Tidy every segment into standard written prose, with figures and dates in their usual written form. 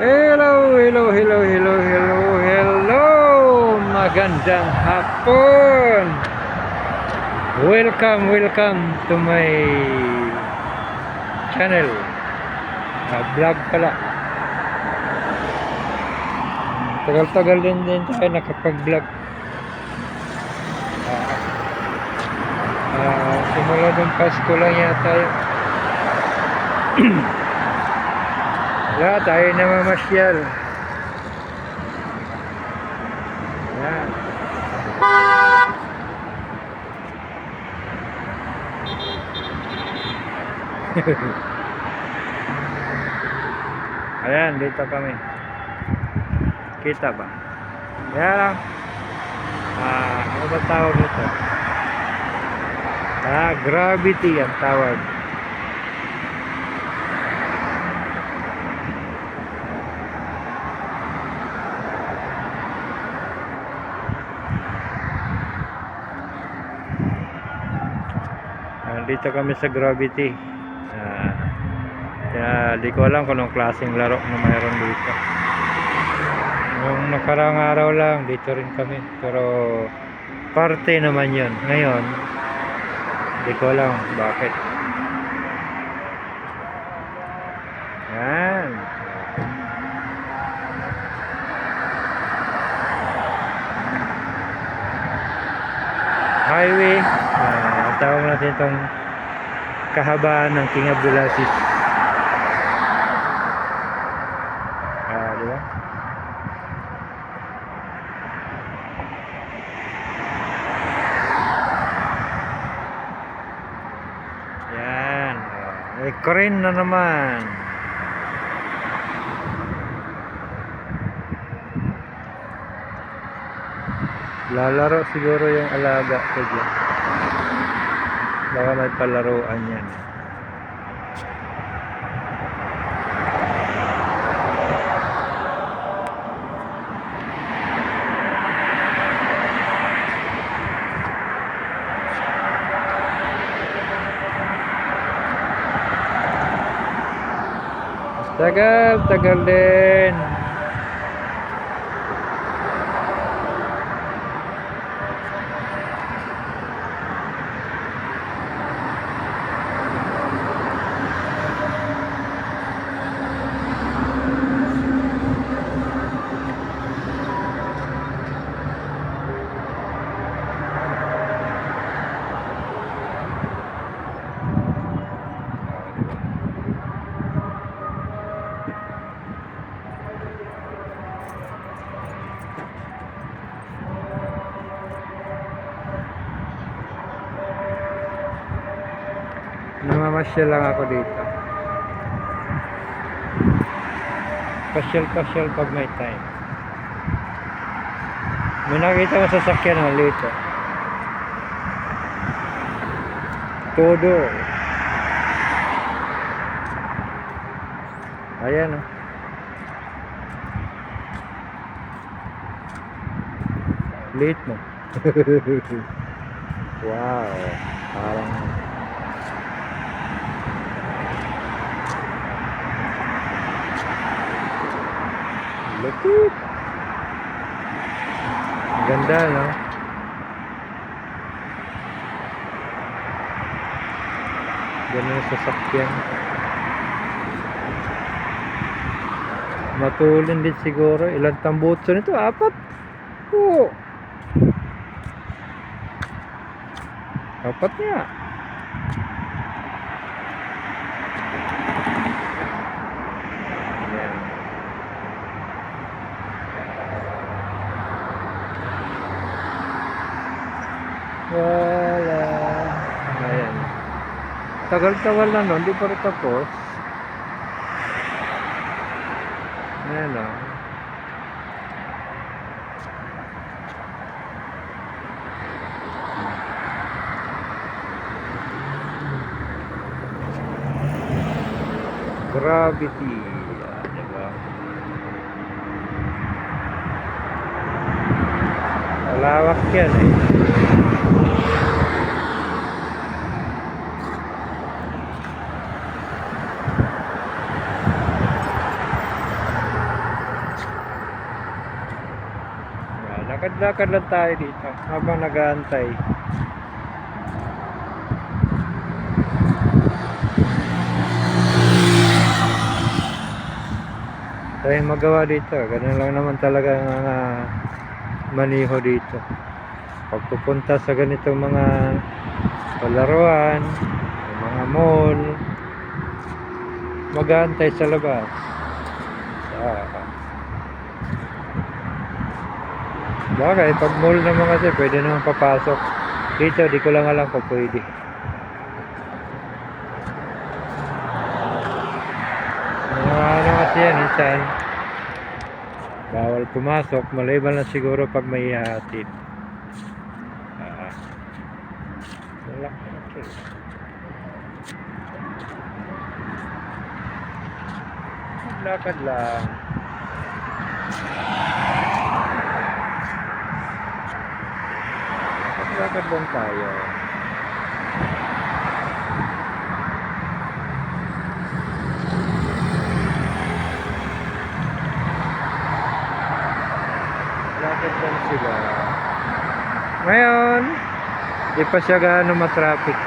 Hello, hello, hello, hello, hello, hello. Magandang hapon. Welcome to my channel. Vlog pala. Tagal-tagal din tayo nakapag-vlog. Simula ng Pasko lang yata yun. Wala, tayo namamasyal. Yan. Ayan, dito kami. Kita ba? Yan lang. Ano ba tawag nito? Gravity ang tawag. Dito kami sa Gravity. Kaya di ko alam kung anong klaseng laro na mayroon dito. Nung nakarang araw lang dito rin kami, pero parte naman yun. Ngayon di ko alam bakit. Yan. Highway. Tawag natin itong kahabaan ng King Abdulaziz. Diba? Yan. May crane na naman. Lalaro siguro yung alaga ko dyan. Baka may palaruan yan. Tagal din. Namamasyal lang ako dito. Pasyal pag may time. May nakita ko sasakyan ng lito. Todo. Ayan oh. Late mo. Wow. Parang lupit. Ganda, no? Ganda yung sasakyan. Matulin din siguro. Ilang tambutso nito? 4? Oo. 4 niya. Wala. Ayan. Tagal-tagal na nun. Hindi pa rin tapos. Ayan o. Gravity. Diba? Malawak yan eh. Lakad-lakad lang tayo dito habang nag-aantay. Tayong magawa dito. Ganun lang naman talaga ang maniho dito. Pag pupunta sa ganitong mga palaruan, mga mall, mag-aantay sa labas. Bagay, pag mall naman kasi pwede naman papasok. Dito, di ko lang alam kung pwede. Ano kasi yan, minsan bawal pumasok, maliban lang siguro pag may ihahatid. Wala. Okay. Lakad lang. Lakad lang tayo. Lakad lang sila. Ngayon, di pa siya gaano matraffic.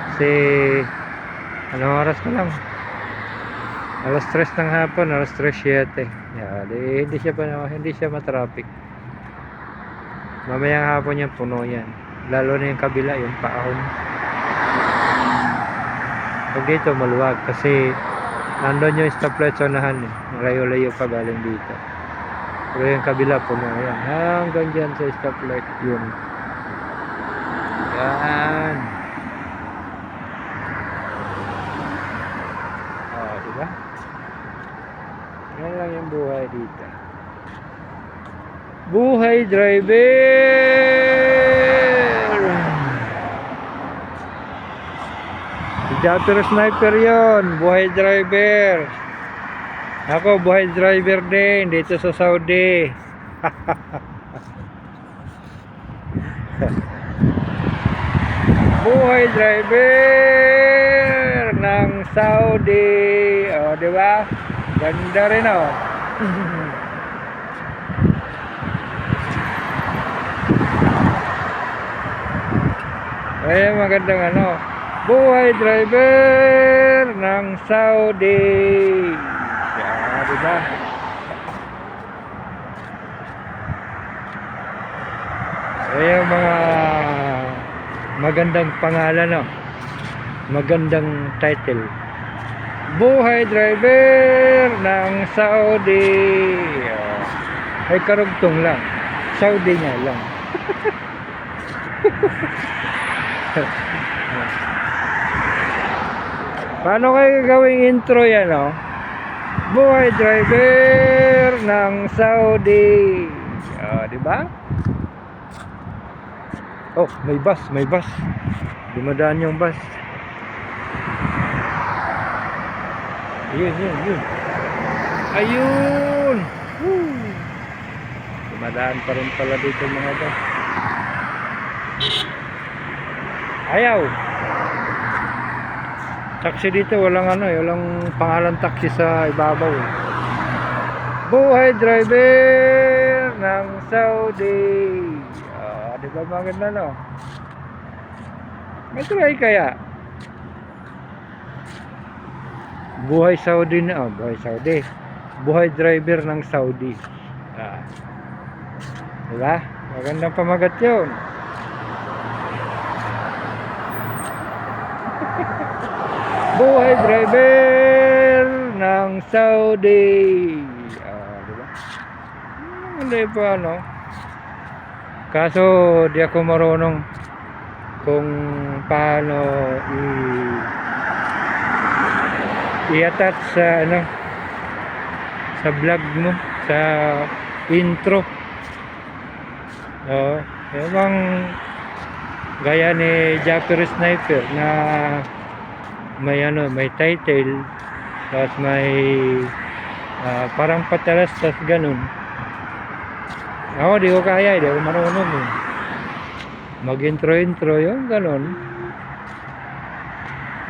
Kasi anong oras ka lang? Alas 3 ng hapon, alas 3:07. Yeah, hindi siya matraffic. Mamayang hapon yan, puno yan. Lalo na yung kabila, yung paahon. Pag dito, maluwag kasi nandun yung stoplight sa unahan. Layo-layo pa galing dito. Pero yung kabila, puno yan. Hanggang dyan sa stoplight, yun. Yan. Diba? Yan lang yung buhay dito. Buhay driver! Si Japper Sniper yon, buhay driver. Ako buhay driver din dito sa Saudi. Buhay driver ng Saudi. Oh, di ba? Ganda rin oh. Ay, magandang ano. Buhay driver ng Saudi. Yeah, di ba? Ay, mga magandang pangalan, no? Magandang title. Buhay driver ng Saudi. Ay karugtong lang. Saudi nga lang. Paano kayo gawing intro yan, no? Buhay driver ng Saudi. Di ba? Oh, may bus. Dumadaan yung bus. Yun. Ayun. Woo. Dumadaan pa rin pala dito mga bus. Ayaw. Taxi dito walang walang pangalan taxi sa ibabaw. Buhay driver ng Saudi. Di ba maganda, no? May try kaya. Buhay Saudi na, buhay Saudi. Buhay driver ng Saudi. Diba? Magandang pamagat yun. Buhay driver ng Saudi. Diba? Hindi pa ano. Kaso di ako marunong kung paano i-attach sa sa vlog mo, sa intro. Yung gaya ni Japper Sniper na may title, tapos may parang patalas, tas ganun. Ako di ko kaya, di ako marunong mag-intro yung ganun.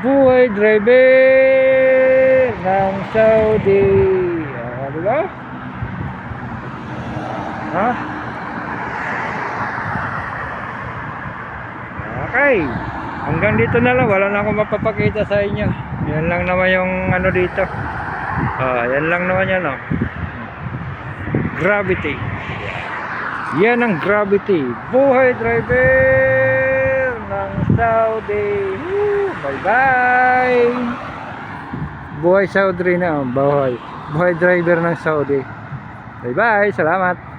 Buhay driver ng Saudi. Diba? Ha? Okay. Hanggang dito na lang. Wala na akong mapapakita sa inyo. Yan lang naman yung ano dito. Yan lang naman yan, oh. Gravity. Yan ang gravity. Buhay driver ng Saudi. Bye bye. Buhay Saudi na. Buhay driver ng Saudi. Bye bye. Salamat.